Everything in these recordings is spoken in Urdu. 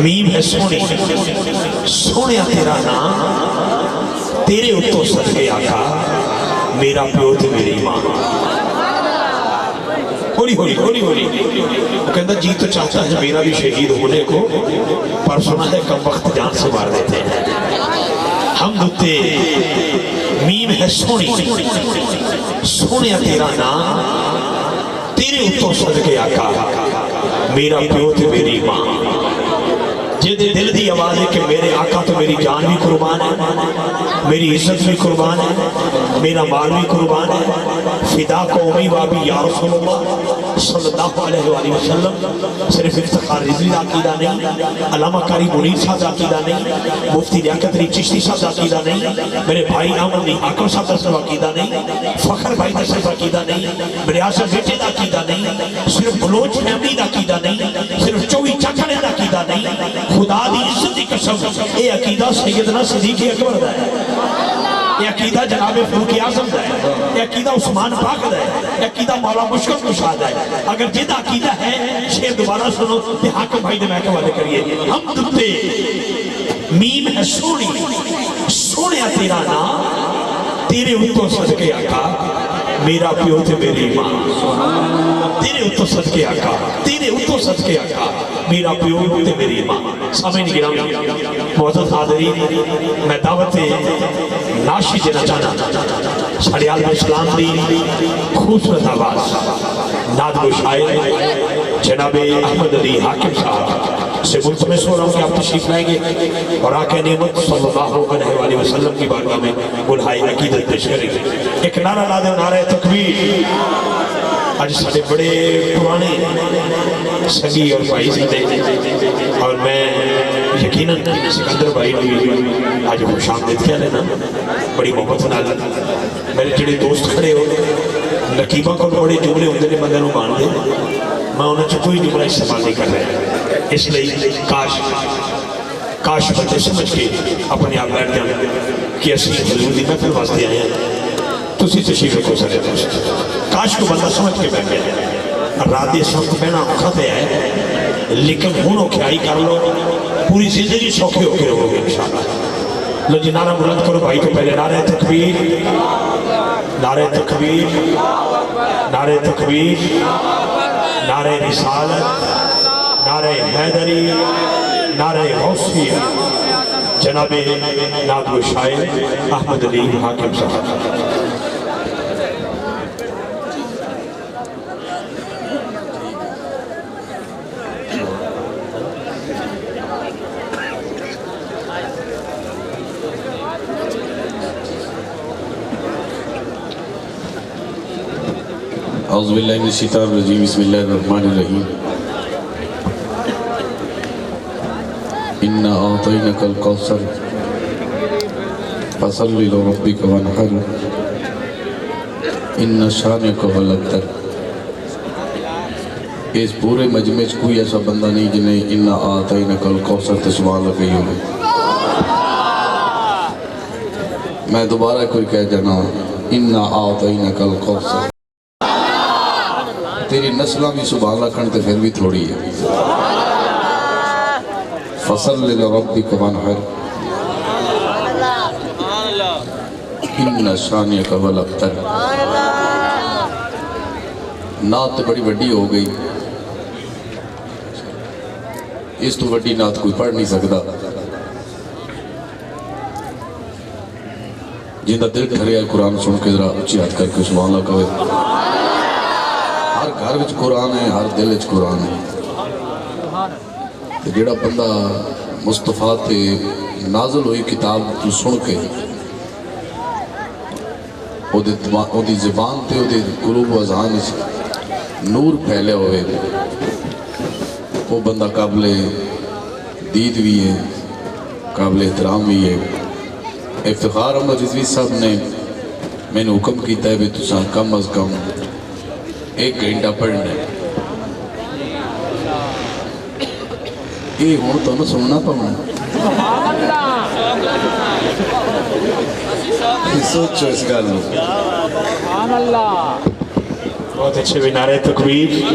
میم ہے سونی سونیا تیرا نام تیرے اتو صدقے آقا میرا پیو تے میری ماں ہولی ہولی ہولی ہولی وہ کہتا جی تو چاہتا ہے میرا بھی شہید ہونے کو پر سنا ہے کم وقت جان سے مار دیتے ہیں ہم دوتے میم ہے سونی سونیا تیرا نام تیرے اتو صدقے آقا میرا پیو تے میری ماں جیدے دل دی آواز ہے کہ میرے آقا تو میری جان بھی قربان ہے میری عزت بھی قربان ہے میرا مال بھی قربان ہے فدا قومی وابی یا رسول اللہ صلی اللہ علیہ وآلہ وسلم صرف افتخار رضوی دا عقیدہ نہیں علامہ قاری منیر صاحب دا عقیدہ نہیں مفتی لیاقت علی چشتی صاحب دا عقیدہ نہیں میرے بھائی احمد علی حاکم صاحب دا صرف عقیدہ نہیں فخر بھائی دا صرف عقیدہ نہیں میرے آسر بیٹے دا عقیدہ نہیں صرف بلوچ فیملی دا عقیدہ نہیں صرف چوئی چاکھنے دا عقیدہ نہیں خدا دی عزت دی قسم اے عقیدہ سیدنا صدیق اکبر دا ہے یہ عقیدہ جناب فاروق اعظم دا ہے یہ عقیدہ عثمان پاک دا ہے یہ عقیدہ مولا مشکل کشاد ہے اگر جد عقیدہ ہے شیر دوبارہ سنو کہ حاکم بھائی دے میں کے والے کریے ہم دکتے میم ہے سونی سونیا تیرا نام تیرے اتو صدقے آقا میرا پیو تے میری ماں تیرے اتو صدقے آقا تیرے اتو صدقے آقا میرا پیو تے میری ماں سامین گرامی معزز حاضرین میں دعوت ناشی دینا چاہنا ساڑھے عالم اسلام دی خوبصورت آواز ناد و شاعر جناب احمد علی حاکم صاحب سے ملتمس ہو رہا ہوں کہ آپ تشریف لائیں گے اور آقا نعمت صلی اللہ علیہ وآلہ وسلم کی بارگاہ میں بلہائی عقیدت پیش کریں گے ایک نعرہ لا دے نعرہ تکبیر آج سارے بڑے پرانے سگی اور بھائی سے اور میں یقیناً سکندر بھائی نے آج خوش آمدید کیا لینا بڑی محبت نال میرے جڑے دوست کھڑے ہو نقیبہ کو بڑے جملے ہوندے نے بندے نوں مان دے میں انہوں سے کوئی جملہ استعمال نہیں کر رہا اس لئے کاش بندے سمجھ کے اپنے آپ بیٹھ جانے کہ اسی حضور دی محفل واسطے آئے ہیں تسی تشریف رکھو سارے دوست کاش کو بندہ سمجھ کے بیٹھ گیا رات اس وقت بہنا خطے ہے لیکن ہونوں کھائی کر لو پوری زندگی سوکھے ہو کے رہو گے انشاءاللہ لو جی نعرہ بلند کرو بھائی تو پہلے نعرہ تکبیر نعرہ تکبیر نعرہ تکبیر نعرہ رسالت نعرہ حیدری نعرہ غوثیہ جناب ناد و شاعر احمد علی حاکم صاحب اعوذ باللہ من الشیطان الرجیم بسم اللہ الرحمن الرحیم اِنَّا أَعْطَيْنَكَ الْكَوْثَرَ فَصَلِّ لِرَبِّكَ وَانْحَرْ اِنَّ شَانِكَ هُوَ الْأَبْتَرُ اس پورے مجمع کوئی ایسا بندہ نہیں جنہیں اِنَّا أَعْطَيْنَكَ الْكَوْثَرَ تسبحان لگئی ہوگی میں دوبارہ کوئی کہہ جانا اِنَّا أَعْطَيْنَكَ الْكَوْثَرَ تیری نسلہ بھی سبحان اللہ کھنتے پھر بھی تھوڑی ہے فصل لربک وانحر ان شانئک هو الابتر نعت بڑی بڑی ہو گئی اس تو بڑی نعت کوئی پڑھ نہیں سکتا جندہ دل ٹھریا قرآن سن کے ذرا اچھی ہاتھ کر کے سبحان اللہ کہے ہر گھر وچ قرآن ہے ہر دل وچ قرآن ہے جڑا بندہ مصطفیٰ تے نازل ہوئی کتاب تو سن کے او دی زبان تے او دی قلوب و اذہان نور پھیلے ہوئے وہ بندہ قابل دید بھی ہے قابل احترام بھی ہے افتخار احمد رضوی صاحب نے میں نے حکم کیتا ہے بھی تساں کم از کم 1 گھنٹہ پڑھنا ہے یہ ہون تو نہ سننا پاؤں سوچو اس گل بہت اچھے بھی نعرہ تکبیر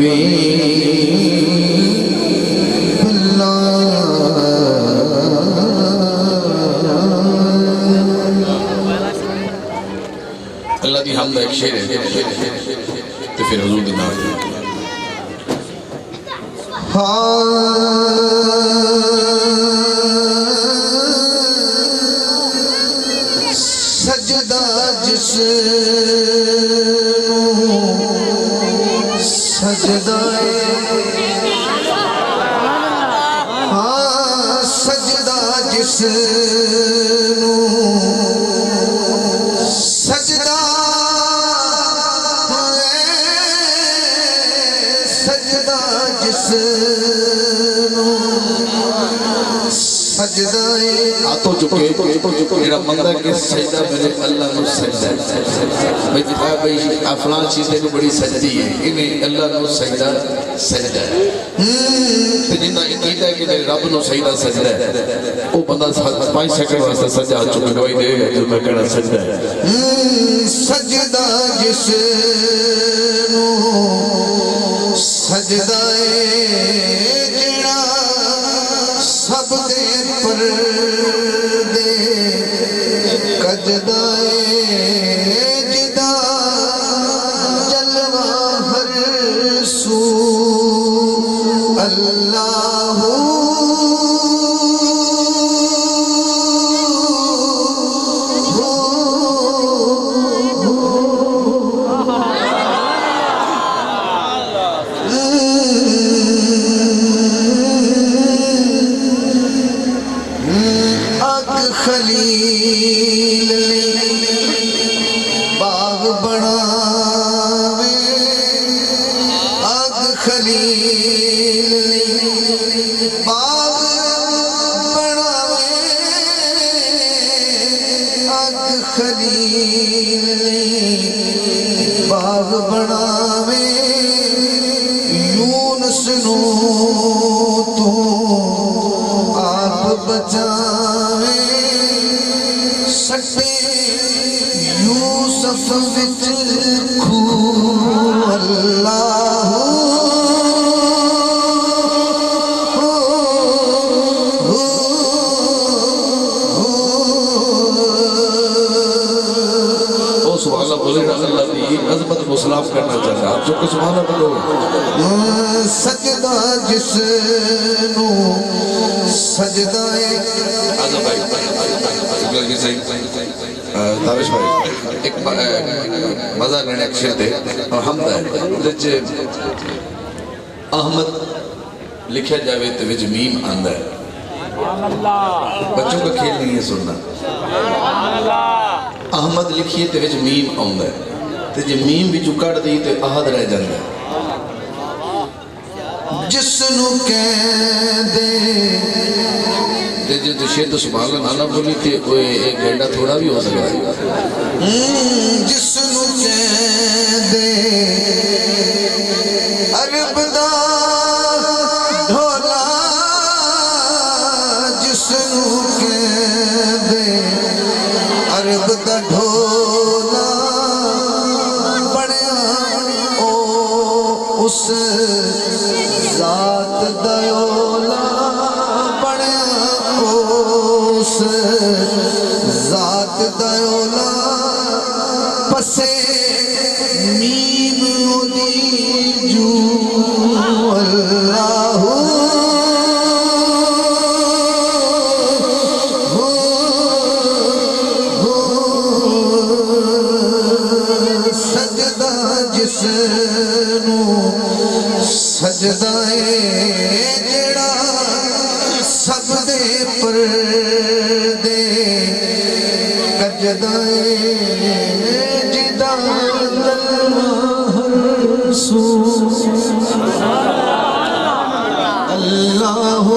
حبیب اللہ دی حمد ایک شیر ہے تو پھر حضور دی ناز ہے سجدہ جس سجدہ سجدہ جس سجدہ سجدہ جس سجدہ آتو چکے میرا بندہ کہ سجدہ میرے اللہ نو سجدہ میں دکھایا بھئی افلان چیزیں کو بڑی سجدی ہے انہیں اللہ نو سجدہ سجدہ ہے تو جنہ عقیدہ ہے کہ میرے رب نو سجدہ سجدہ ہے وہ بندہ 5 سیکنڈ واسطہ سجدہ آ چکے گواہی دے گا جو میں کہنا سجدہ ہے سجدہ جس نو سجدہ جڑا سب دے پر دے کجدہ جدا جلوہ ہر سو اللہ خلیل باغ بناوے آگ خلیل باغ بناوے آگ خلیل باغ بناوے یونس نو تو آپ بچاوے سٹے یوسف وچ کھو اللہ او سبحان اللہ بولے رہا اللہ دی عظمت کو سلام کرنا چاہتا ہے آپ جو کہ سبحان اللہ بولو سجدہ جس نو سجدہ آجا بھائی لڑکی صحیح تاوش بھائی ایک مزہ لینے ایک شیر دے اور حمد ہے لچے احمد لکھا جاوے تو وچ میم آندہ ہے بچوں کا کھیل نہیں ہے سننا احمد لکھیے تو وچ میم آندہ ہے تو جی میم بھی چکڑ دی تو احد رہ جاندہ ہے جس نو کہہ دے جو شیر تو سبحان اللہ نانا بولی تھے کوئی ایک گھنٹہ تھوڑا بھی ہو سکتا ہے جس نو کہہ دے عرب دا ڈھولا جس نو کہہ دے عرب دا ڈھولا بڑیا او اس ذات دیولا بڑیا اس ذات دیولا پسے میم دی جو اللہ سجدہ جس نو سجدہ جڑا سب دے پر دے کجدہ جدا جلوہ سو اللہ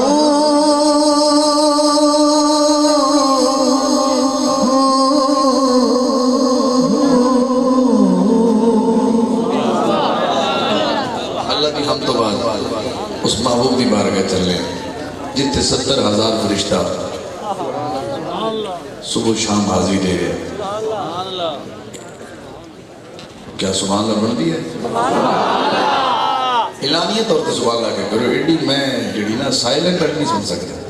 ہم تو بعد اس محبوب دی بارگاہ چل رہے ہیں جتنے 70,000 فرشتہ صبح شام حاضری دے رہے ہیں کیا سبحان اللہ بن دی ہے اعلانیہ طور تے سوال آ کے کرو ایڈی میں جڑی نا سائلنٹ نہیں سن سکتا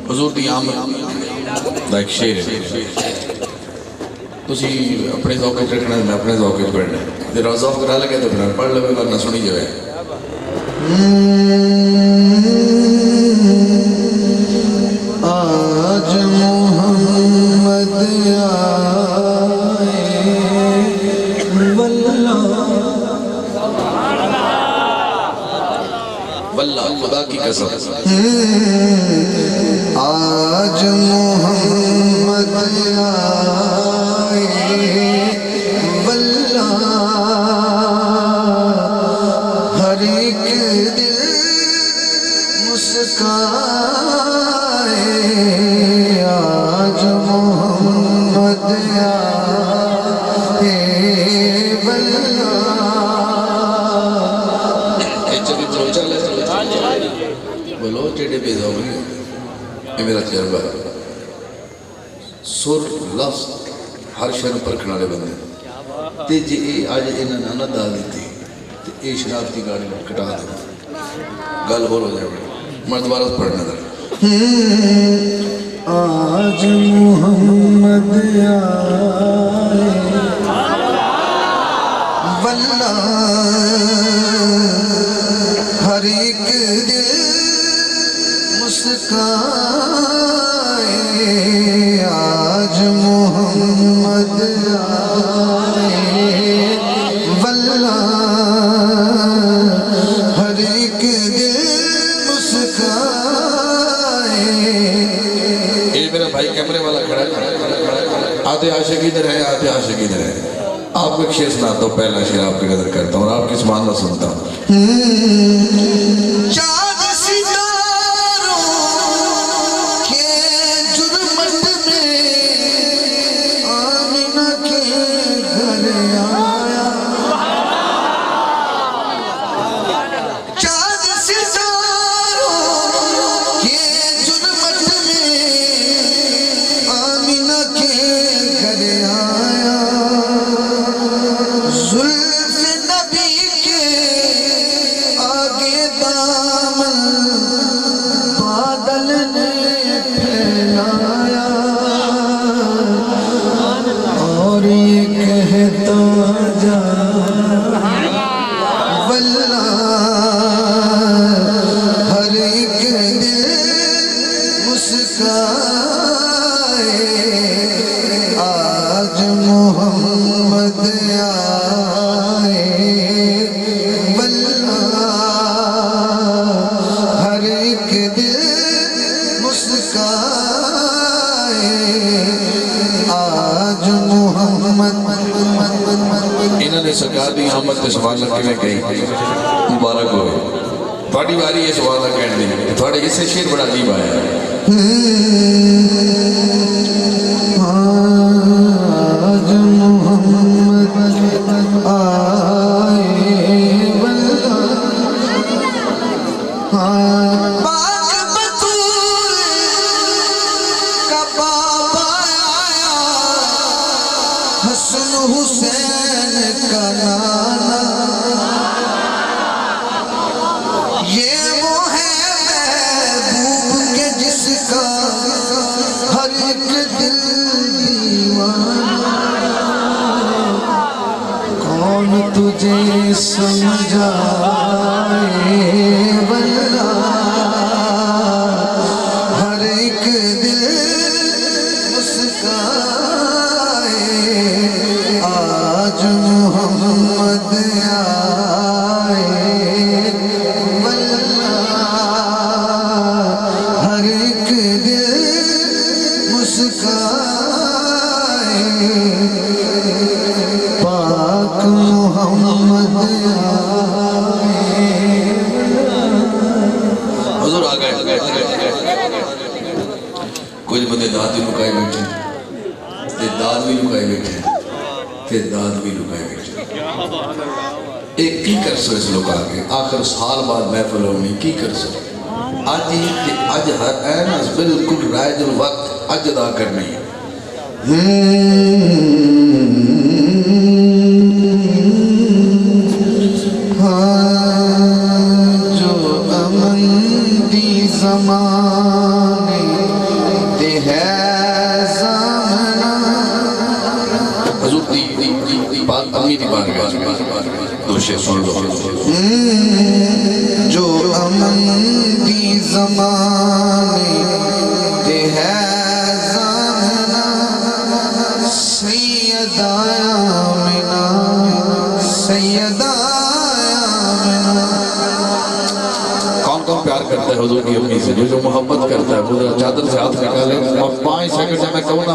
حضور دی آمد دا ایک شعر ہے تسی اپنے ذوق وچ رکھنا میں اپنے ذوق وچ پڑھنا تے راز ذوق کرا لگے تو پھر پڑھ لو ورنہ سنی جائے آج محمد آئے واللہ خدا کی قسم آج محمد آئے واللہ ہر ایک دل مسکائے آج محمد آئے واللہ بولو چیڑے بے ذوق نہیں یہ میرا تجربہ ہے سر لفظ ہر شہر پرکھنے والے بندے تے جی آج انہوں نے نہ دال دیتی تے یہ شراب کی گاڑی کٹا دے گل ہو جائے بڑی میں دوبارہ پڑھنا در آج محمد آئے واللہ ہر ایک دل مسکائے آج محمد آئے واللہ ہر ایک دل مسکائے یہ میرا بھائی کیمرے والا کھڑا ہے آتے عاشق ادھر ہے آتے عاشق ادھر ہے آپ کو ایک شعر سناتا ہوں پہلا شعر آپ کی قدر کرتا ہوں اور آپ کی سبحان اللہ سنتا ہوں چاند ستاروں کے جرمٹ میں آمینہ کے گھر آیا چاند ستاروں کے جرمٹ میں آمینہ کے گھر آیا زلف نبی کے آگے دامن بادل نے پھیلایا اور یہ کہتا جا واللہ ہر ایک دل مسکائے آج محمد آئے واللہ ہر ایک دل مسکائے آج محمد انہوں نے سرکار دی آمد تے سبحان اللہ کیویں کہی مبارک ہوئے تھوڑی باری یہ سبحان اللہ کہن دی تھوڑے اس سے شعر بڑا عجیب آیا ہے آج محمد آئے واللہ پاک بطول کا بابا آیا حسن حسین کا نانا یہ وہ ہے محبوب کے جس کا ہر ایک دل دیوانہ کون تجھے سمجھائے واللہ ہر ایک دل مسکائے آج محمد آئے واللہ ہر ایک دل مسکائے پاک محمد آئے حضور آ گئے کچھ بندے داد بھی لکائے بیٹھے تے داد بھی لکائے بیٹھے تے داد بھی لکائے بیٹھے ایک کی کر سو اس لوگ آگے آخر سال بعد محفل ہونی کی کر سو آج ہی آج ہر این از بالکل رائج الوقت اج ادا کرنی ہے۔ جو امن دی زمانے تے ہے زمانہ حضور دی بات امی دی بات گیا دو شے سن لو۔ جو امن دی زمانے تے ہے زمانہ سیدہ آمنہ سیدہ کون کون پیار کرتا ہے حضور کی امی سے؟ جو محبت کرتا ہے وہ چادر سے ہاتھ نکالے اور 5 سیکنڈ سے میں کہوں نا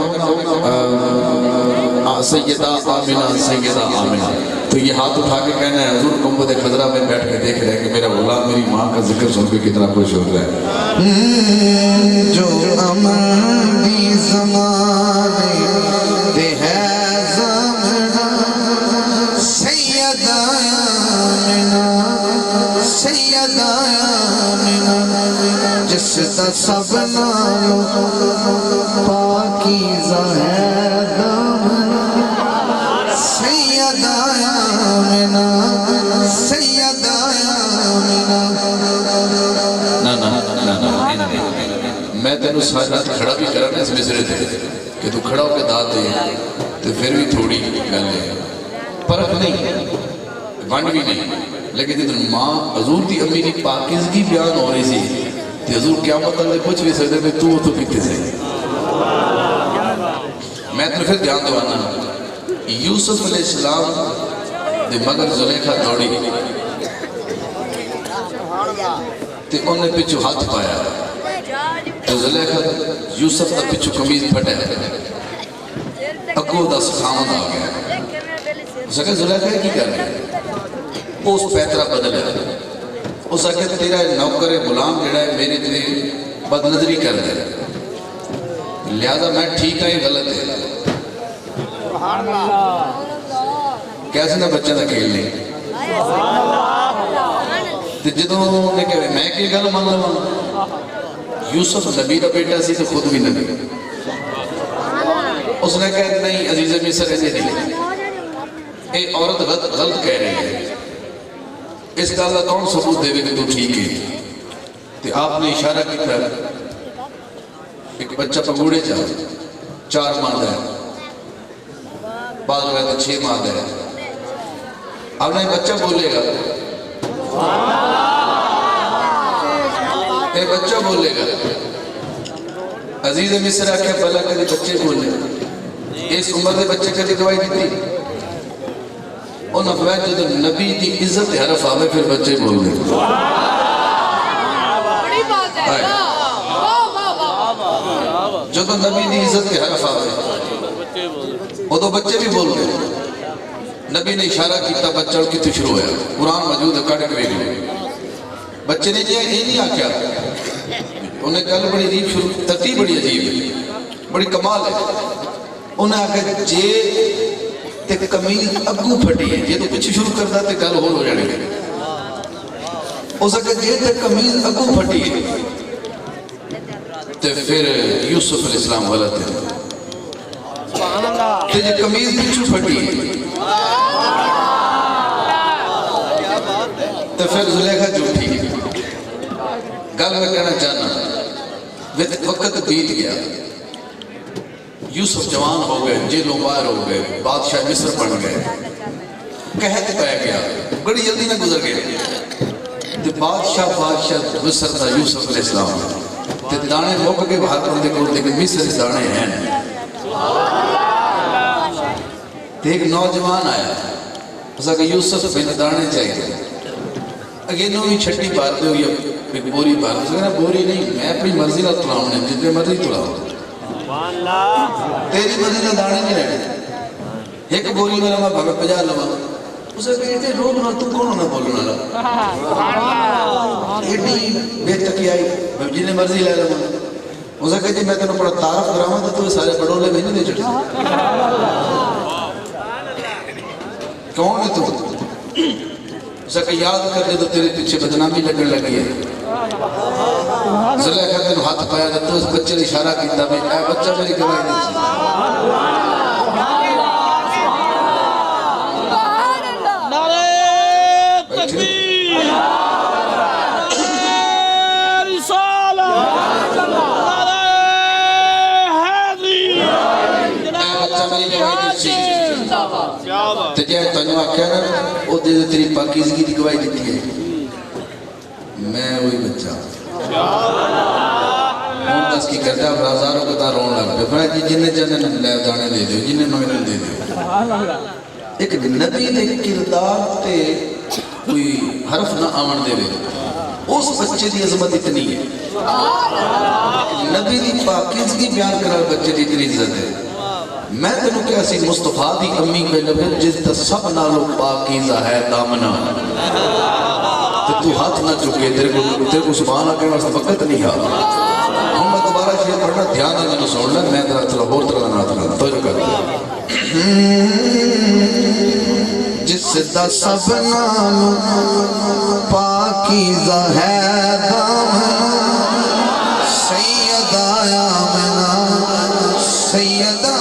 سیدہ آمنہ سیدہ آمنہ، تو یہ ہاتھ اٹھا کے کہنا ہے حضور گنبد خضرا میں بیٹھ کے دیکھ رہے ہیں کہ میرا غلام میری ماں کا ذکر سن کے کتنا خوش ہو رہا ہے۔ جو امن دی زمانے تے ہے زمانہ سیدہ آمنہ سیدہ آمنہ جس دا سب نالوں پاکیزہ ہے دامن سیدہ آمنہ سیدہ آمنہ۔ میں تینوں ساری رات کھڑا بھی کرنا اس مصرے تھے کہ تو کھڑا ہو کے داد دے تو پھر بھی تھوڑی گل ہے، فرق نہیں، ونڈ بھی نہیں، لیکن جب ماں حضور دی امی دی پاکیزگی بیان ہو رہی سی تو حضور قیامت اللہ کچھ بھی سکتے میں تو کتے سے۔ میں تینوں پھر دھیان دوانا یوسف علیہ السلام دے مگر زلیخا دوڑی تے انہیں پچھو ہاتھ پایا تو زلیخا یوسف دا پچھو قمیض پھٹے اگو دا سخامن آ گیا۔ اس نے کہا زلیخا کی کر رہے اس پیترا بدل ہے، اس نے کہا تیرا نوکر غلام جڑا ہے میرے تے بد نظری کر دے لہذا میں ٹھیک ہے غلط ہے۔ کیسے نہ بچہ دا کھیل لیں جدوں نے کہا میں کی گل مان لواں یوسف نبی دا بیٹا سی تو خود بھی نبی، اس نے کہا نہیں عزیز مصر ایسے نہیں، اے عورت غلط کہہ رہی ہے، اس گل کا کون ثبوت دے کہ تو ٹھیک ہے؟ تو آپ نے اشارہ کیا ایک بچہ پگوڑے چاہ 4 ماہ ہے، بعض روایت 6 ماہ ہے، اب نہیں بچہ بولے گا، اے بچہ بولے گا۔ عزیز مصر آکھے بھلا کدی بچے بولے اس عمر دے بچے کدی دوائی دیتی؟ انہاں فرمایا جب نبی دی عزت حرف آوے پھر بچے بول دے۔ جب نبی دی عزت کے حرف آوے وہ تو بچے بھی بول دے۔ نبی نے اشارہ کیتا بچہ کی تو شروع ہے، قرآن موجود ہے کڑک بھی گئے بچے نے یہ نہیں آکیا، انہیں کل بڑی عجیب شروع ترتیب بڑی عجیب ہے بڑی کمال ہے، انہیں آکیا جے تے کمیز اگو پھٹی ہے یہ تو پچھے شروع کردہ تے گل ہو جانے گئے، اس نے کہا جے تے کمیز اگو پھٹی ہے تے پھر یوسف علیہ السلام غلط ہے، تے جے کمیز پچھو پھٹی ہے تو پھر زلیخا جھوٹی ہے۔ گل میں کہنا چاہنا وقت بیت گیا، یوسف جوان ہو گئے، جیلوں باہر ہو گئے، بادشاہ مصر بن گئے، قحط پہ گیا، بڑی جلدی نہ گزر گئے، تو بادشاہ مصر تھا یوسف علیہ السلام، تو دانے موقع کے باہر کرنے کو لیکن مصر دانے ہیں، تو ایک نوجوان آیا، اس نے کہا یوسف میں دانے چاہیے، اگینوں بھی چھٹی بات ہو یا ایک بوری بات، اس نے کہا بوری نہیں میں اپنی مرضی نہ تلاؤں نے جتنے مرضی تلاؤں، تیری مرضی نہ دانے نہیں رہے، ایک بوری میں لما بھگت پجا لما، اس نے کہا ایتے روگ نہ تم کون نہ بولنا لگا، ایڈی بے تکیائی جنہیں مرضی لے لما، اس نے کہا جی میں تنہوں پڑا تعارف کراؤں تو سارے بڑولے میں نہیں دے چڑھتے، کون ہے تو؟ اس نے کہا یاد کر دے تو تیرے پیچھے بدنامی لگنے لگی ہے، زلیخا تینوں ہاتھ پایا تو اس بچے نے اشارہ کیتا میں اے بچہ میری گواہی نہیں سی تے جے تنوں آکھیا نا او دے تیری پاکیزگی دی گواہی دیتی ہے میں وہی بچہ ہوں دس کی کرتا ہے ہزاروں کو تاں رون لگ پہ فرائے جی جنہیں چاہنے لے دانے دے دیو جنہیں مانگنے دے دیو ایک نبی دے کردار تے کوئی حرف نہ آمن دے دے اس بچے دی عظمت اتنی ہے نبی دی پاکیزگی بیان کرال بچے دی اتنی عزت ہے میں تنوں کیا سی مصطفیٰ دی امی میں نبی جس تا سب نالو پاکیزہ ہے دامنا تو ہاتھ نہ چکے تیرے کو سبحان آکے واسطہ وقت نہیں ہا ہم میں دوبارہ شیئر پڑھنا دھیان ہے میں سوڑنا میں ترہ ترہ اور طرح نہ ترہ توجہ کر دیا جس دا سب نالو پاکیزہ ہے دامنا سیدہ آمنہ سیدہ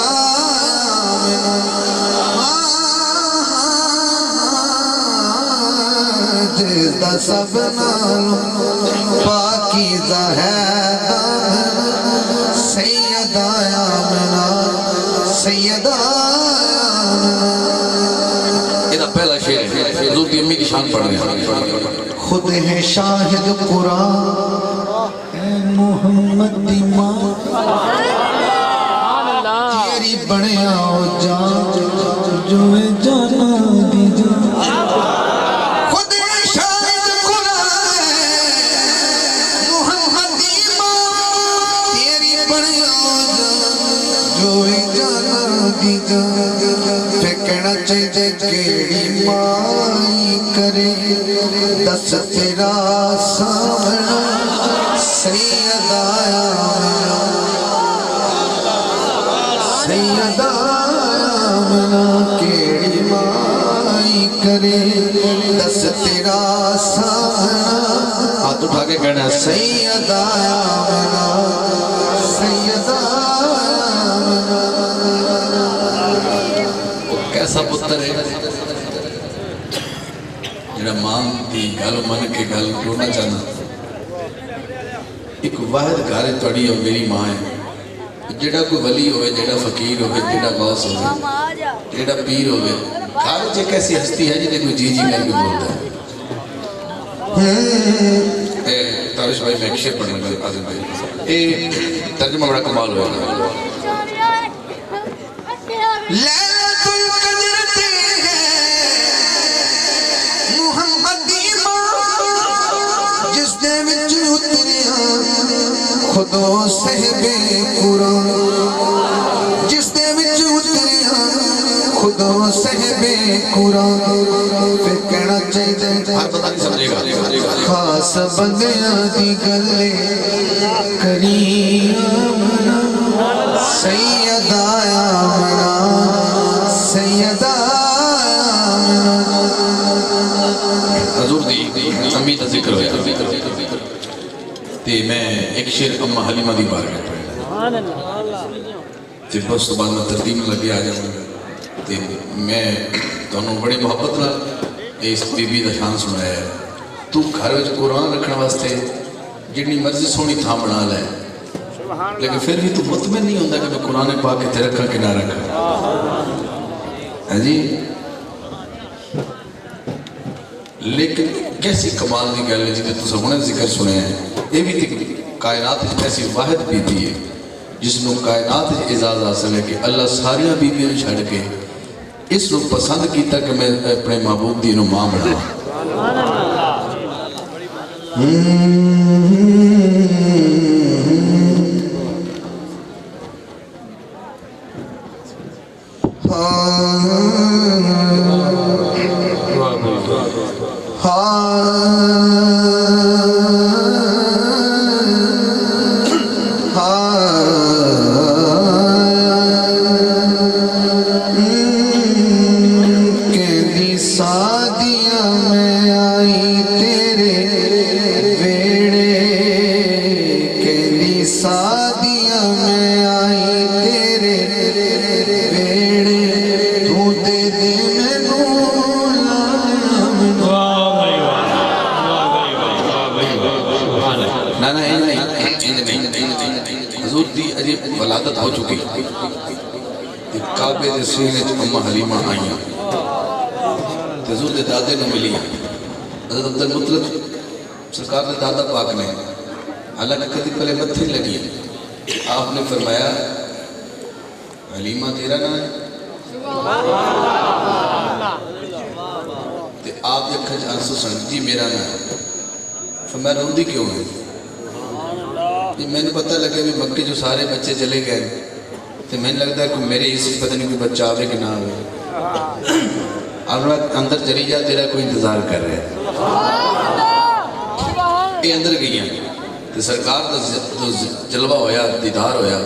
جس دا سب نالو پاکیزہ ہے دامنا سیدہ آمنہ سیدہ یہ پہلا شعر ہے حضور کی امی کی شان پڑھ گیا خود ہے شاہد قرآن اے محمد دی ماں تیری بڑے آؤ جان جو ہے جانا دی جان خود ہے شاہد قرآن محمد دی ماں تیری بڑے آؤ جان جو ہے جانا دی جان کہنا چاہیے کیڑی مائی کرے دس تیرا سامنا سیدہ آمنہ سیدہ آمنہ کیڑی مائی کرے دس تیرا سامنا ہاتھ اٹھا کے کہنا ہے سیدہ آمنہ سیدہ آمنہ کیسا پتر ہے جڑا ماں دی گل من کے گل ٹونا چاہنا ایک واحد گھارے توڑی ہے میری ماں ہے جڑا کوئی ولی ہوئے جڑا فقیر ہوئے جڑا غوث ہوئے جڑا پیر ہوئے گھارے جے کیسی ہستی ہے جنہیں کوئی جی جی کر کے بولتا ہے تارش بھائی میں ایک شعر پڑھنے کا آزم بھائی ترجمہ بڑا کمال ہوئے گا لیلۃ القدر تے ہے محمد دی ماں جس دے وچ اتریا خدا صاحب قرآن جس دے وچ اتریا خدا صاحب قرآن پھر کہنا چاہیے ہر بندہ نہیں سمجھے گا خاص بندیاں دی گلے کریم سیدہ آمنہ سیدہ آمنہ حضور دی امی کا ذکر ہویا تے میں ایک شعر اماں حلیمہ دی بار میں پڑھنا تے بس تو بعد میں ترتیب میں لگے آ جاؤں گا تے میں تانوں بڑی محبت نال اس بی بی دا شان سنایا ہے تو گھر وچ قرآن رکھنے واسطے جتنی مرضی سونی تھا بنا لے لیکن پھر بھی تو مطمئن نہیں ہوتا کہ میں قرآن پاک کے تے رکھا کہ نہ رکھا ہے جی لیکن کیسی کمال دی گل ہے جنہیں تو سب نے ذکر سنے ہیں یہ بھی کائنات ایسی واحد بی بی ہے جس نے کائنات اعزاز حاصل ہے کہ اللہ ساریاں بیبیاں چھڑ کے اس نے پسند کیتا کہ میں اپنے محبوب دی نو ماں بنا سادیاں میں آئی تیرے ویڑے حضور دی عجیب ولادت ہو چکی تے کعبے دے سینے چ اما حلیمہ آئیاں تے حضور دے دادے نو ملیاں حضرت عبد المطلب سرکار نے دادا پاک نے حالانکہ کدی پہلے متھے لگی آپ نے فرمایا حلیمہ تیرا نام ہے تے آپ اکھاں وچ آنسو سن جی میرا نام ہے فرمایا روندی کیوں ہے جی میں نے پتہ لگا بھی مکے جو سارے بچے چلے گئے تو میں نے لگتا ہے کہ میرے اس پتہ نہیں کوئی بچہ آوے کہ نہ آوے آپ اندر چلی جا تیرا کوئی انتظار کر رہے ہیں یہ اندر گئی ہیں تو سرکار کا جلوہ ہویا دیدار ہویا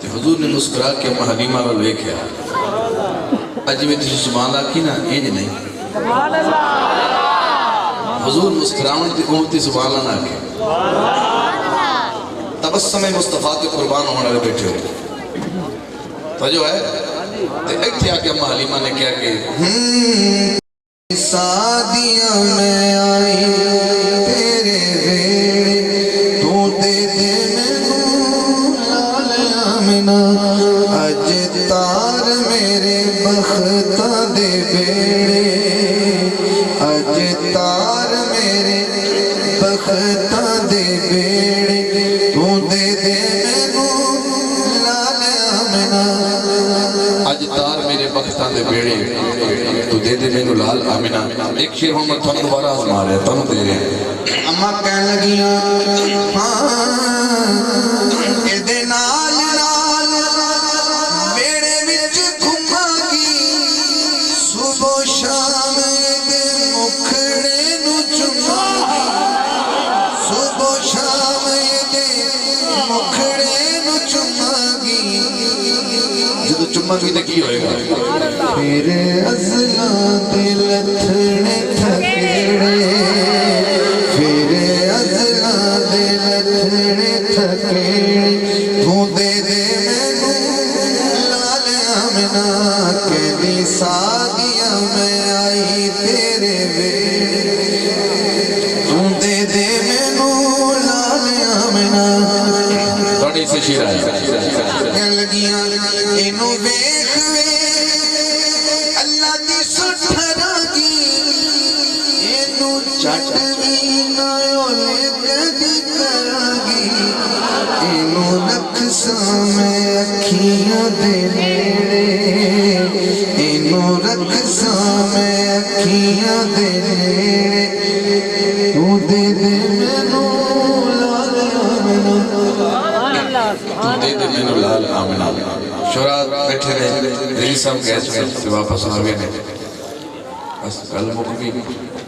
تو حضور نے مسکرا کے اما حلیمہ کو لے کے اج میں تجھے سبحان آکھی نا اینج نہیں حضور مسکراون تی امتی سبحان اللہ آکھے تبسم مصطفیٰ کے قربان ہونے لے بیٹھے ہوئے توجہ ہے تو ایک تھی آکے اما حلیمہ نے کیا کہ سادیاں میں آئی تیرے ویڑے تو دے دے مینوں لال آمنہ اج تار میرے بختاں دے بیڑے اج تار میرے بختاں دے بیڑے تو دے دے مینوں لال آمنہ اج تار میرے بختاں دے بیڑے تو دے دے میں لال آمنہ ایک شیر ہوں میں تھوڑا دوبارہ آزما رہے ہیں تھوڑا دے رہے ہیں اماں کہنے لگیاں ہاں ایدے نال نال بیڑے وچ گھما گی صبح شام ایدے مکھڑے نو چما گی صبح شام ایدے مکھڑے نو چما گی جدو چمہ کی تے کی ہوئے گا پھر ازلاں دے لتھڑے تھکیڑے پھر ازلاں دے لتھڑے تھکیڑے تو دے دے مینوں لال آمنہ کہنی سادیاں میں آئی تیرے ویڑے تو دے دے مینوں لال آمنہ تھوڑی سے شیر آئی کہنے لگیاں اینو ویکھ اللہ دی سٹھرا گی اینو چٹ وی نہ اولے کدی کرا گی اینو رکھساں میں اکھیاں دے نیڑے اینو رکھساں میں اکھیاں دے نیڑے تو دے دے مینوں لال آمنہ تو دے دے میں لال آمنہ شورا بیٹھے رہے رئی صاحب گئے چکے سے واپس آگے نے بس کل مکمی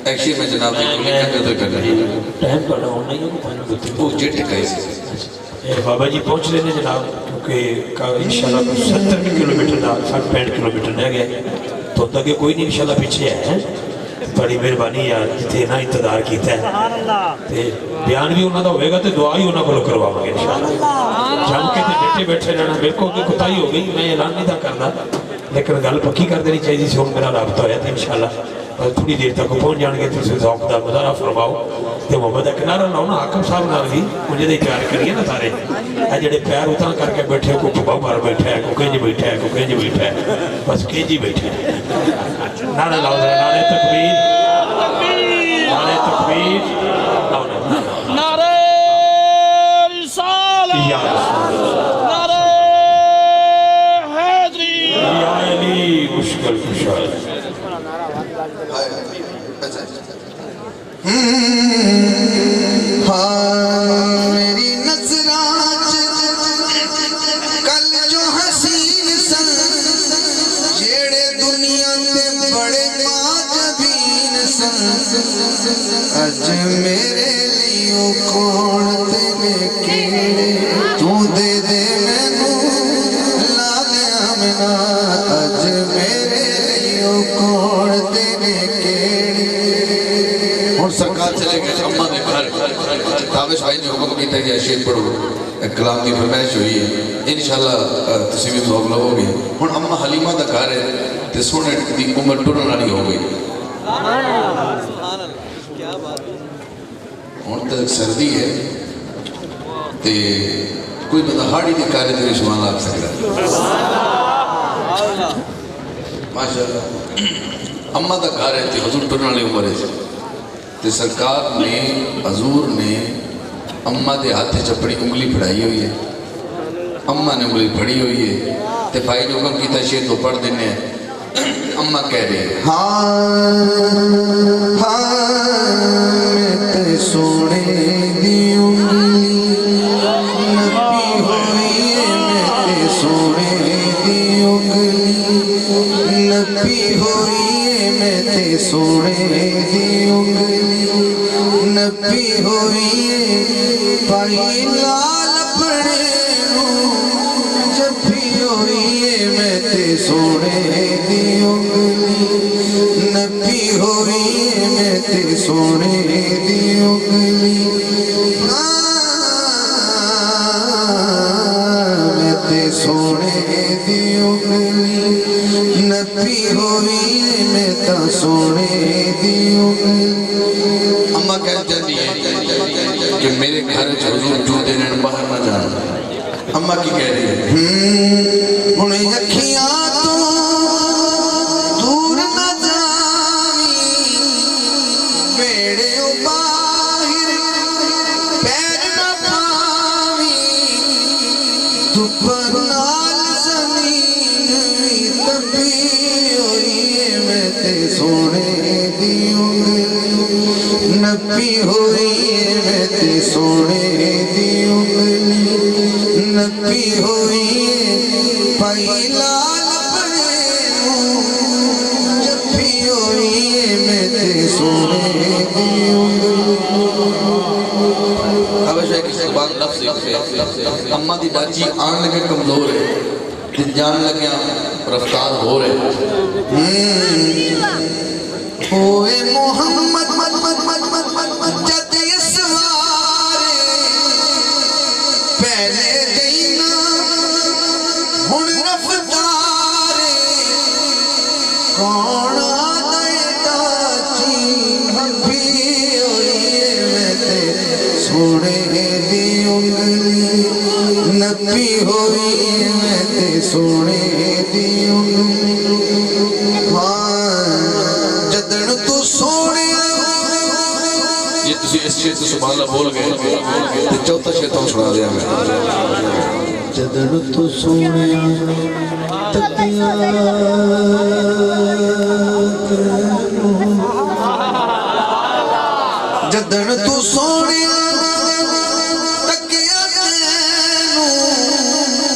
ایک شیر میں جناب دی کلی کا قدر کر رہی ٹائم پڑا ہونا ہی وہ جٹ گئی سے بابا جی پہنچ لینے جناب کیونکہ انشاءاللہ 70 کلومیٹر دا 65 کلومیٹر رہ گئے تو تک کوئی نہیں انشاءاللہ پیچھے ہے بڑی مہربانی یار جتنے نہ انتظار کیتا ہے بیان بھی انہوں دا ہوئے گا تو دعا ہی انہوں کو کروا گے انشاءاللہ جم کے تے بیٹھے بیٹھے رہنا میرے کو کہ کتائی ہو گئی میں اعلان نہیں تھا کرنا لیکن گل پکی کر دینی چاہیے سے میرا رابطہ ہویا تھا انشاءاللہ تھوڑی دیر تک پہنچ جان گے تو ذوق دا مظاہرہ فرماؤ تے محمد دا کنارہ لاؤ نا حاکم صاحب نال بھی مجھے دے پیار کریے نا سارے اے جڑے پیر اتاں کر کے بیٹھے کو پھبا مار بیٹھا ہے کو کنج بیٹھا ہے کو کنج بیٹھا ہے بس کنج ہی بیٹھا ہے نعرہ لاؤ نعرہ تکبیر نعرہ تکبیر نعرہ رسالہ یا رسول نعرہ حیدری یا علی مشکل کشا میری نظرات کل جو حسین سن جیڑے دنیا تے بڑے معجبین سن اج میرے لیوں کون تینے کیڑے تو دے دے مینوں لال آمنہ اج میرے لیوں کون تینے کیڑے اور سرکار چلے گئے اممہ نے گھر تابش بھائی نے حکم کیتا ہے کہ شیر پڑھو کلام کی فرمائش ہوئی ہے انشاءاللہ تسی بھی ذوق لو گے ہن اممہ حلیمہ دا گھر ہے تے سونے دی عمر ٹرن والی ہو گئی ہن تک سردی ہے تے کوئی بندہ ہاڑی دی کارے دے رشمان آگ سکتا ہے ماشاءاللہ اممہ دا کارے تھی حضور ٹرنالے عمرے سے تے سرکار نے حضور نے اممہ دے ہاتھے چپڑی انگلی پڑھائی ہوئی ہے اممہ نے انگلی پڑھی ہوئی ہے تے بھائی جو کم کی تشہیر تو پڑھ دینے ہیں اممہ کہہ رہے ہیں میں تے سونے دی انگلی نبی ہوئی میں تے سونے دی انگلی نبی ہوئی میں تے سونے دی انگلی نبی ہوئی پائی لال پڑے جب بھی ہوئی میں تے سونے دی انگلی نبی ہوئی میں تے سونے دی انگلی میں تے سونے دی انگلی نبی ہوئی میں تے سونے دی انگلی اممہ کہتے ہیں کہ میرے گھر حضور جو دینے باہر نہ جانا اممہ کی کہہ رہی ہے انہیں یکھیاں تو دور نہ جاوی بیڑے باہر پیر نہ پاوی دوپر نال زمین بھی تبھی ہوئی میں تے سونے دی انگلی نبی ہوئی میں تے سونے دی انگلی نبی ہوئی پائی لال پڑے جب بھی ہوئی میں تے سونے دی انگلی اب ایسا کسی زبان لفظ ہے اممہ دی ڈاچی آن لگے کمزور ہے دل جان لگے رفتار ہو رہے ہوئے محمد جد اسوارے پہلے دینا ہن رفتارے کون آدھے ڈاچی نبی ہوئی میں تے سونے دی انگلی نبی ہوئی میں تے سونے دی انگلی جدن تو سونے یہ تسی اس شیئر سے سبحان اللہ بول گئے تو چوتھا شیطان سنا دیا میں جدن تو سونے تکیاں جدن تو سونے تکیاں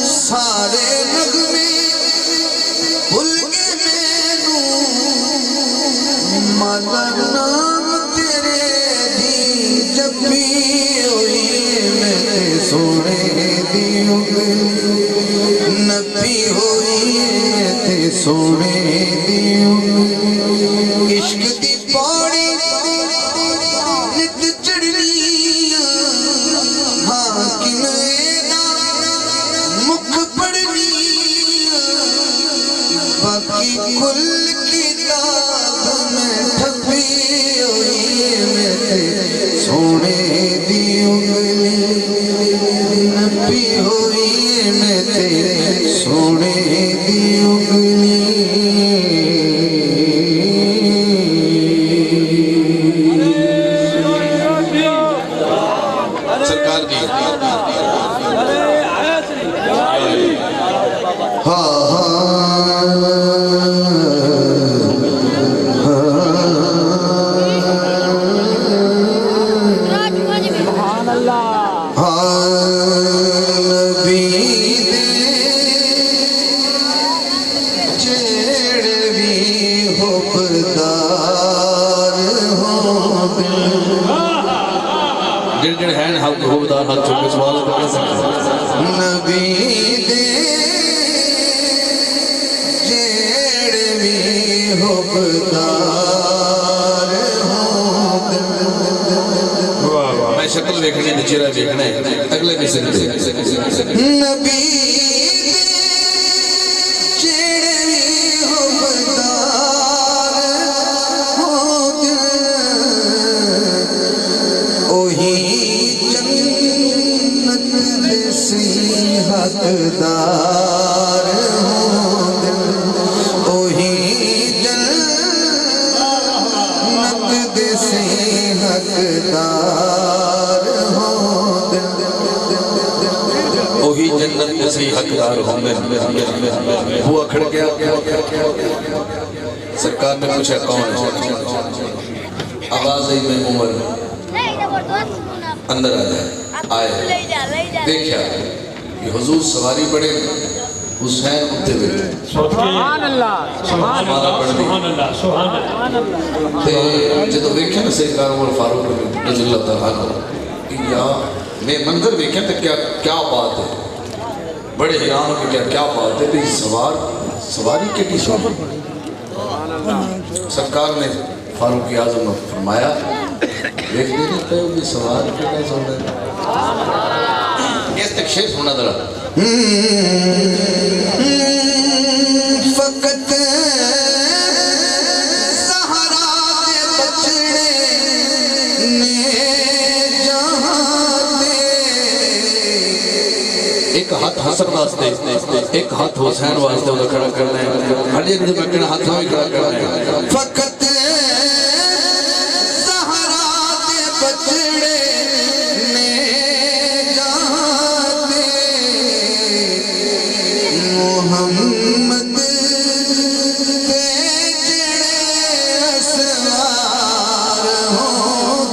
سارے نغمے بھول گئے مینوں مالا نام تیرے دی جب بھی ہوئی میں تے سونے دی انگلی نبی ہوئی میں تے سونے دی انگلی عشق دی پوڑی نت چڑھنی حاکم ایدا مکھ پڑھنی باقی کل کتاب میں ٹھپی ہوئی میں تے سونے دی انگلی نبی ہوئی میں تے سونے دی انگلی سرکار دی جڑ ہیں حق ہوبدار حق چکے سوال کر سکتے نبی دے جیڑ بھی حبدار میں شکل دیکھنے میں چہرہ دیکھنا ہے اگلے بھی سکتے نبی جنت دے سی حقدار ہوں دل اوہی جنت دے سے حقدار ہوں دل وہی جنت میں سے حقدار ہوں میں ہوا کھڑ گیا سرکار نے پوچھا کون ہے آواز آئی میں عمر اندر آئے دیکھا کہ حضور سواری بڑے حسین اٹھتے ہوئے سبحان اللہ سبحان اللہ سبحان اللہ تے جدو دیکھا نا سرکار عمر فاروق رضی اللہ تعالیٰ عنہ کہ یا میں منظر دیکھا تو کیا بات ہے بڑے حیران ہو کہ کیا بات ہے تو سواری کیٹی سواری سرکار نے فاروق اعظم نے فرمایا دیکھ دینے پہ وہ سوار کیٹا سونا ہے اس تک شیف ہونا درہ فقط سہارا دے بچڑے نے جہاں دے ایک ہاتھ حسن واسطے ایک ہاتھ حسین واسطے وہ کھڑا کرنا ہے ہر ایک دن میں کہنا ہاتھ میں کھڑا کرنا ہے فقط سہارا دے بچڑے نے جہاں دے محمد دے جڑے اسوار ہوں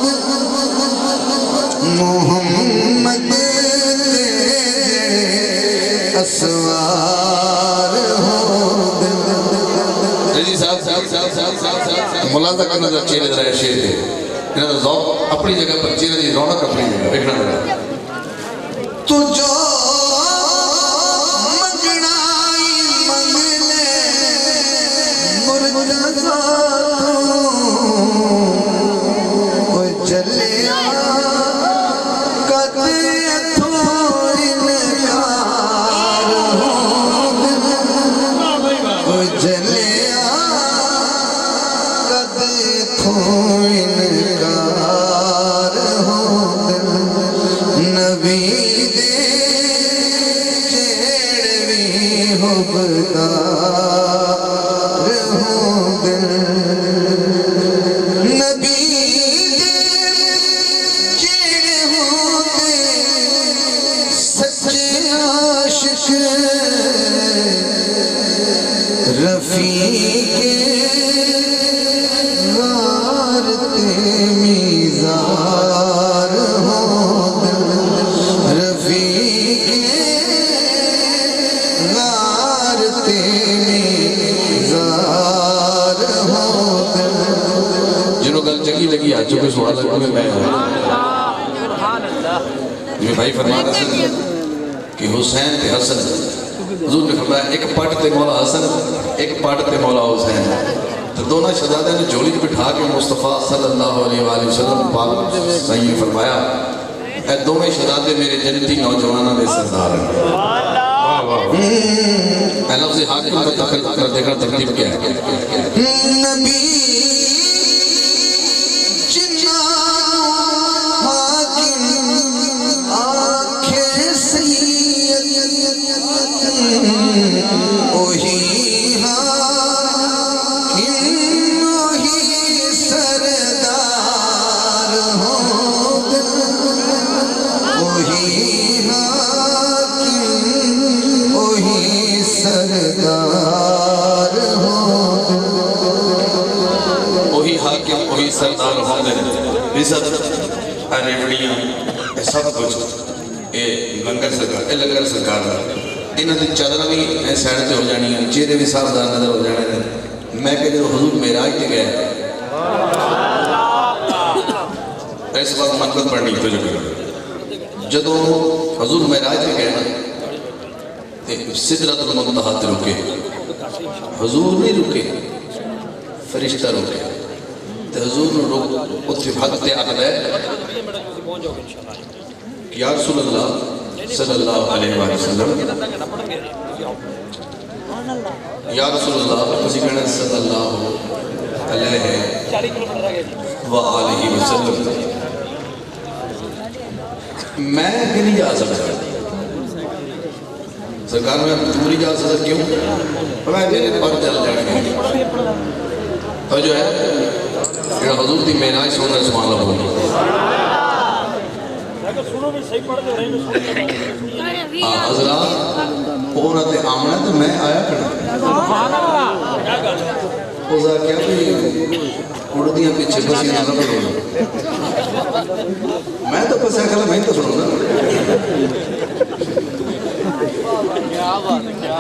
محمد دے جڑے اسوار ہوں رضی صاحب ملازہ کرنا جو چہرے ذرا شیر ہے انہاں دا ذوق اپنی جگہ پر چہرے دی رونق اپنی جگہ دیکھنا ذرا تو جو منگنائی منگ لے مرتضیٰ تو چلیا قدر اتھو انکار ہوں چلیا قدر اتھو انکار ہوں نبی دے چیڑوی حبدار ہوں دل نبی دے چیڑ ہوں دے سچے عاشق رفیق غار تے میزار ہوں رفیق غار تے میزار ہوں جنہوں گل چنگی لگی آج چکے سوال لگا میں جنہوں بھائی فرما رسل کہ حسین تے حسن حضور نے فرمایا ایک پاٹ تے مولا حسن ایک پاٹ تے مولا حسین تو دونوں شہزادے نے جوڑی بٹھا کے مصطفیٰ صلی اللہ علیہ وآلہ وسلم پاک صحیح نے فرمایا اے دونوں شہزادے میرے جنتی نوجوانہ میں سردار ہیں اے لفظ حاکم کا تخلیق کر دیکھنا ترتیب کیا ہے نبی جنان حاکم آنکھیں سید اوہی حاکم اوہی سردار ہوں اوہی حاکم اوہی سردار ہوں وہی حاکم وہی سردار ہوندے عزت ریوڑیاں سب کچھ اے لنگر سرکار انہاں دی چادر بھی اے سائڈ تے ہو جانی ہیں چہرے بھی صافدار نظر ہو جانے ہیں میں کہ جو حضور معراج تے گئے اس وقت منقبت پڑھنی تو جدو حضور معراج تے گئے سدرۃ المنتہا تے رکے حضور نہیں رکے فرشتہ رکے تے حضور نے اتھے بھگت تے آتا ہے کہ یا رسول اللہ صلی اللہ علیہ وآلہ وسلم یا رسول اللہ کسی کہنا صلی اللہ علیہ وآلہ وسلم میں بھی نہیں جا سکتا سرکار میں پوری جا سکتا کیوں؟ میں میرے پر جل جائیں گے تو جو ہے یہ حضور دی معراج سونا سبحان اللہ بولو حضرات اونا تے آمنا تو میں آیا کرنا اوزا کیا بھی اڑدیاں پیچھے بسی نہ پڑھو میں تو پسے کھلا میں تو سنوں گا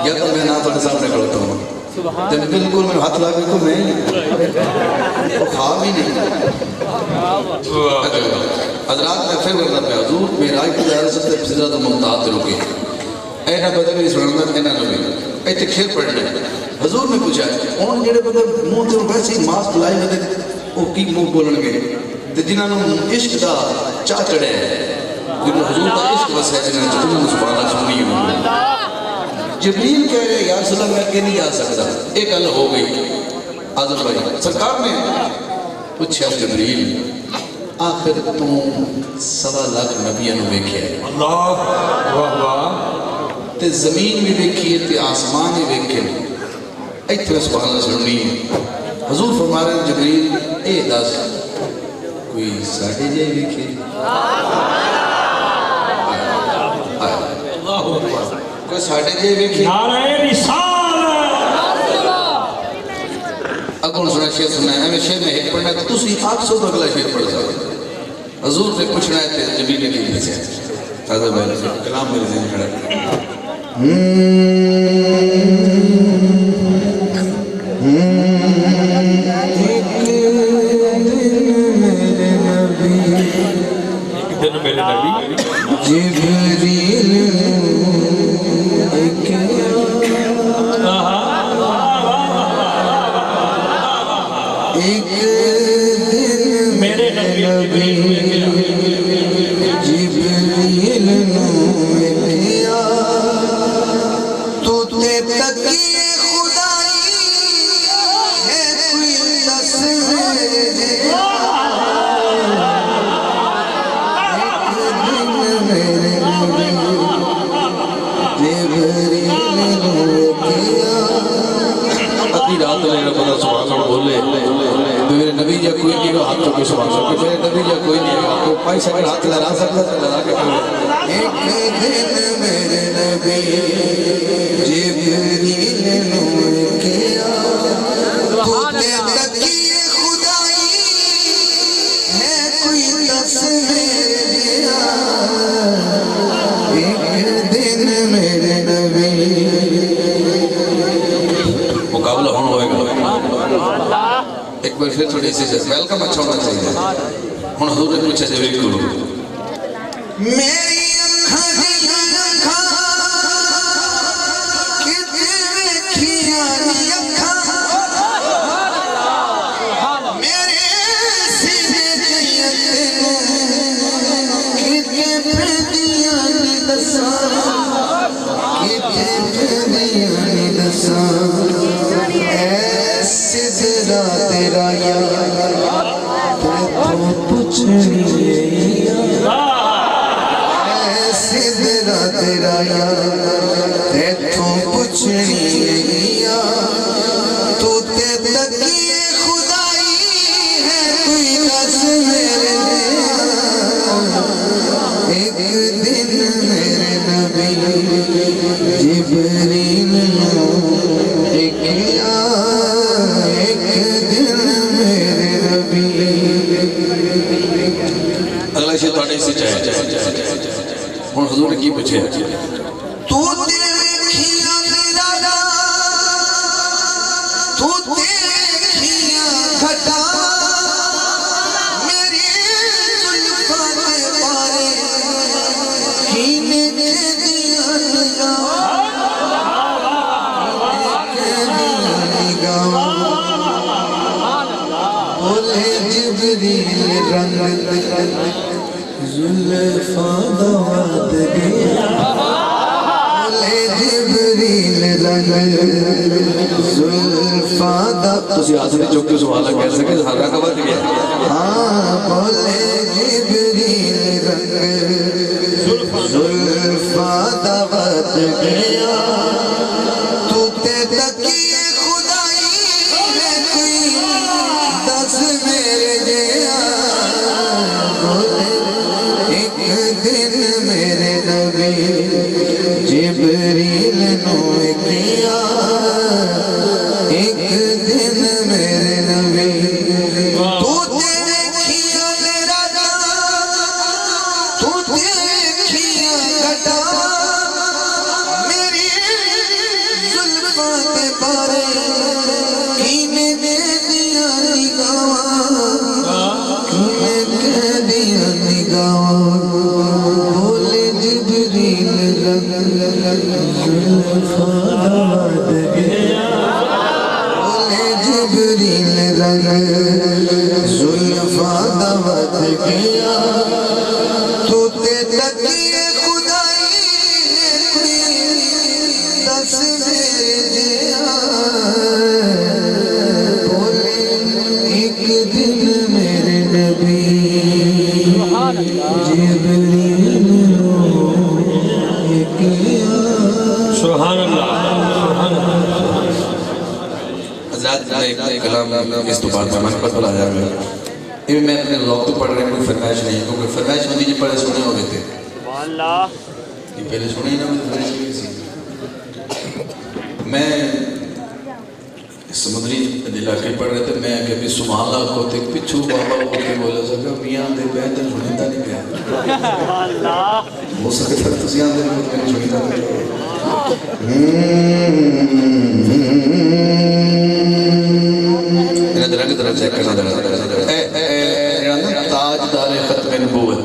یا تو میں نہ تھوڑے سامنے کھڑتا ہوں تو میں بالکل میں ہاتھ لگے تو میں وہ خواب ہی نہیں حضرات میں پھر کرنا پہ حضور معراج کی ظاہر سے سدرۃ المنتہا تے رکے اے نہ بدل میری سننا اے نہ نبی اے تے کھیل پڑھنا حضور نے پوچھا اون جڑے بندے منہ تے ویسے ہی ماسک لائے ہوندے او کی منہ بولن گے تے جنہاں نوں عشق دا چاہ چڑھے جنہاں حضور دا عشق وسے جنہاں نے سبحان اللہ سنی ہوئی جبریل کہہ رہے یا رسول اللہ میں کہ نہیں جا سکتا ایک گل ہو گئی آزم بھائی سرکار نے پوچھا جبریل آخر تو 1.25 لاکھ نبیوں نے دیکھے اللہ واہ واہ تے زمین بھی دیکھی ہے تے آسمان بھی دیکھے ایتھے سبحان اللہ سننی ہے حضور فرما رہے ہیں جبریل اے دس کوئی ساڑھے جائے دیکھے کوئی ساڑھے جائے دیکھے نعرہ رسالت اگر سنا شیر سنا ہے ہمیں شیر میں ایک پڑھنا ہے تو تسی 800 تو اگلا شیر پڑھ سکتے حضور سے پوچھنا ہے تے جبریل نے کی دیسے تازہ بھائی کلام میرے ذہن کھڑا ہے ایک دن میرے نبی جبریل ایک دن میرے نبی جبریل کیا تو تے تکیے خدائی ہے کوئی تصویر اپنی رات لے رب اللہ سبحان اللہ بولے تو میرے نبی جا کوئی نہیں ہو ہاتھ چکے سبحان اللہ کہ میرے نبی جا کوئی نہیں ہو تو پائی سکر ہاتھ لڑا سکتا تو لڑا کے کوئی ایک دن میرے نبی جبریل نور کیا تو تے تکیے خدائی ہے کوئی تصویر دیا ایک دن میرے نبی مقابلہ ہونا ہوئے گا ایک بار پھر تھوڑی سی ویلکم اچھا ہونا چاہیے ہن حضور نے پوچھا جبریل کو میری اکھاں دیاں اکھاں کتے ویکھیاں نی اکھاں میرے سینے دیاں کتے پردیاں نی دساں کتے پردیاں نی دساں اے سدرا تیرا یار تو پوچھنی سدرا تیرا یار تو پوچھنی تو تے تکیے خدائی ہے کوئی تصویر ایک دن میرے نبی جبریل کیا ایک دن میرے نبی اگلا شیر تھوڑی سی چاہے ہن حضور نے کی پوچھے تو تے ویکھیاں نرالا تو تے ویکھیاں گھٹا میری زلفاں دے پارے کینے دیاں نگاہاں بولے جبریل رنگ زلفاں داد دیا بولے جبریل رنگ زلفاں داد تسی ہاتھ نہیں چوک کے سوال کہہ سکے ہارا کا بات گیا ہاں بولے جبریل رنگ زلفاں داد گیا تو تے تکیے خدائی ہے کوئی دس میرے جیا بولے ایک دن میرے نبی جبریل نو کیا ایک دن میرے نبی تو دیکھیا میرا تو دیکھیا گٹا میری زلفاں تے بارے کینے دے دیا نگاواں کینے دے دیا نگاواں بولے جبریل رنگ زلفاں ود گیا بولے جبریل رنگ زلفاں ود گیا تو تے تکیے خدائی دس میرے جیا بولے ایک دن میرے نبی جبریل کیا سبحان اللہ حضرات میں ایک کلام اس تو بعد میں پر بلایا گیا یہ میں اپنے لوگ تو پڑھ رہے ہیں کوئی فرمائش نہیں کیونکہ فرمائش ہوتی جی پڑھے سنے ہوئے تھے یہ پہلے سنے ہی نہ مجھے فرمائش نہیں سی میں سمندری علاقے پڑھ رہے تھے میں کہ بھی سبحان اللہ کو تک پچھو بابا کو کے بولا سکا میاں دے بہتے سنیتا نہیں گیا ہو سکتا ہے تسیاں دے بہتے سنیتا نہیں گیا درخت چیک کرنا تاج دار ختم نبوت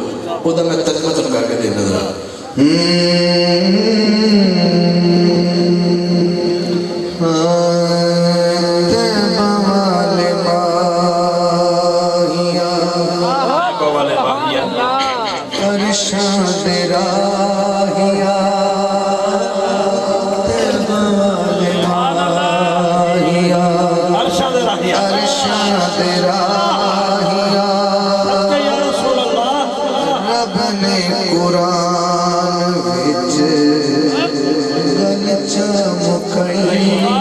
وہ دا میں ترجمہ کر کے دینا ذرا ارشاد راہیا ارشاد راہیا ارشاد راہیا یا رسول اللہ رب نے قرآن وچ گل چمکائی